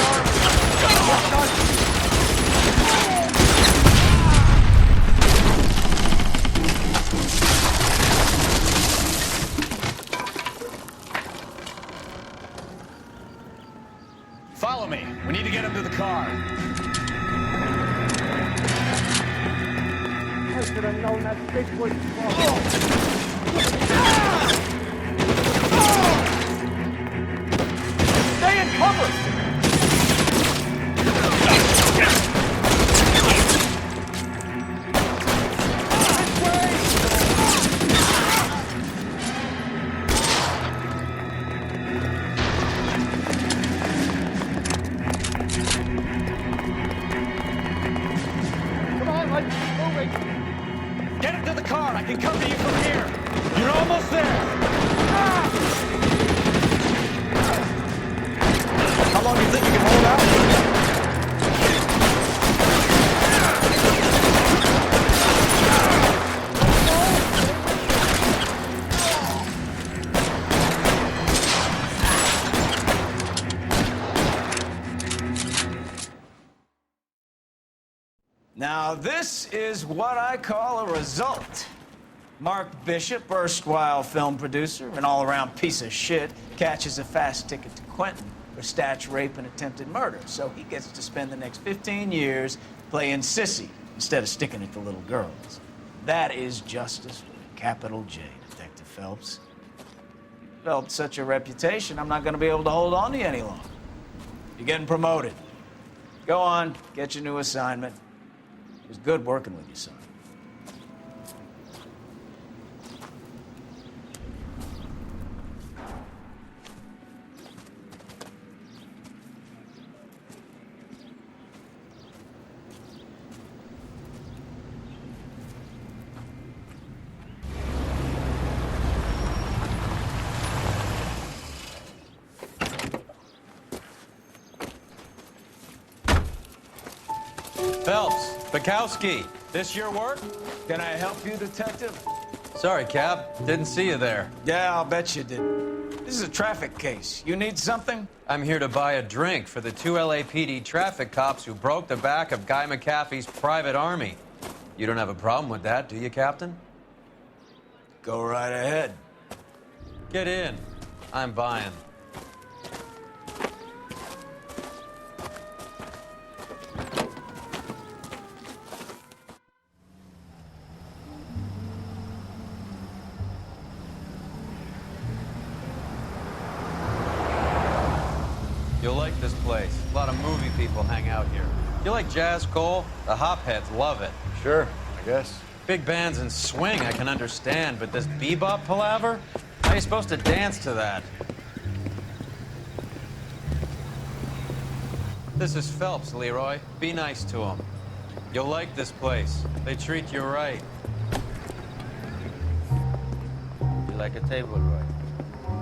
Follow me. We need to get him to the car. I should have known that big was Stay in cover! Come on, let's keep moving. Get him to the car. I can cover you from here. You're almost there. How long do you think you can hold out? Now, this is what I call a result. Mark Bishop, erstwhile film producer, an all-around piece of shit, catches a fast ticket to Quentin for statch rape and attempted murder. So he gets to spend the next 15 years playing sissy instead of sticking it to little girls. That is justice with a capital J, Detective Phelps. You developed such a reputation, I'm not going to be able to hold on to you any longer. You're getting promoted. Go on, get your new assignment. It was good working with you, son. Phelps, Bukowski, this your work? Can I help you, Detective? Sorry, Cap. Didn't see you there. Yeah, I'll bet you did. This is a traffic case. You need something? I'm here to buy a drink for the 2 LAPD traffic cops who broke the back of Guy McAfee's private army. You don't have a problem with that, do you, Captain? Go right ahead. Get in. I'm buying. You'll like this place. A lot of movie people hang out here. You like jazz, Cole? The hopheads love it. Sure, I guess. Big bands and swing I can understand, but this bebop palaver? How are you supposed to dance to that? This is Phelps, Leroy. Be nice to him. You'll like this place. They treat you right. You like a table, Roy?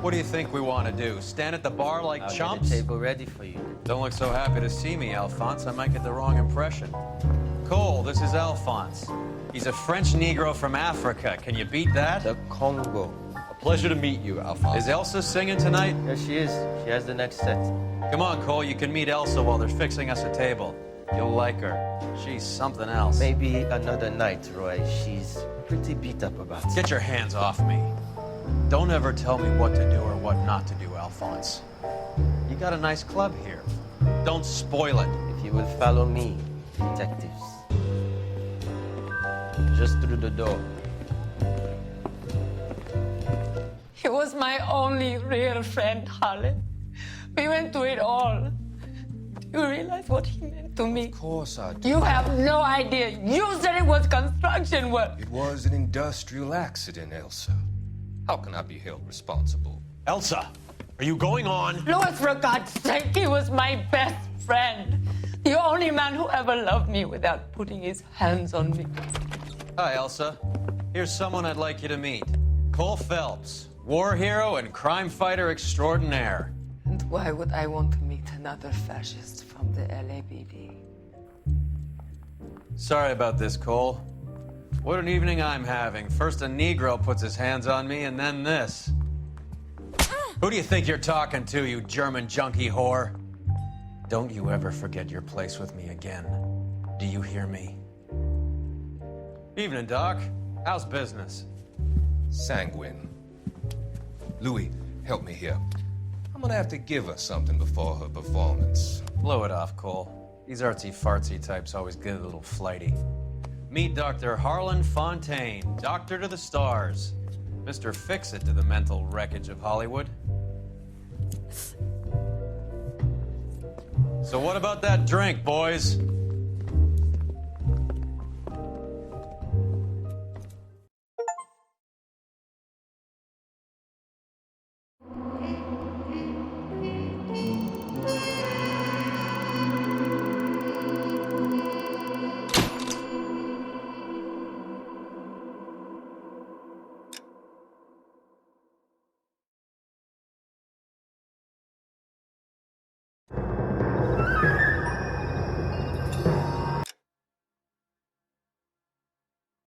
What do you think we want to do? Stand at the bar like I'll chumps? get a table ready for you. Don't look so happy to see me, Alphonse. I might get the wrong impression. Cole, this is Alphonse. He's a French Negro from Africa. Can you beat that? The Congo. A pleasure to meet you, Alphonse. Is Elsa singing tonight? Yes, she is. She has the next set. Come on, Cole. You can meet Elsa while they're fixing us a table. You'll like her. She's something else. Maybe another night, Roy. She's pretty beat up about it. Get your hands off me. Don't ever tell me what to do or what not to do, Alphonse. You got a nice club here. Don't spoil it. If you will follow me, detectives. Just through the door. He was my only real friend, Harlan. We went through it all. Do you realize what he meant to me? Of course I do. You have no idea. You said it was construction work. It was an industrial accident, Elsa. How can I be held responsible? Elsa, are you going on? Louis, for God's sake, he was my best friend. The only man who ever loved me without putting his hands on me. Hi, Elsa. Here's someone I'd like you to meet. Cole Phelps, war hero and crime fighter extraordinaire. And why would I want to meet another fascist from the LAPD? Sorry about this, Cole. What an evening I'm having. First a Negro puts his hands on me, and then this. Who do you think you're talking to, you German junkie whore? Don't you ever forget your place with me again. Do you hear me? Evening, Doc. How's business? Sanguine. Louis, help me here. I'm gonna have to give her something before her performance. Blow it off, Cole. These artsy-fartsy types always get a little flighty. Meet Dr. Harlan Fontaine, doctor to the stars. Mr. Fix-It to the mental wreckage of Hollywood. So what about that drink, boys?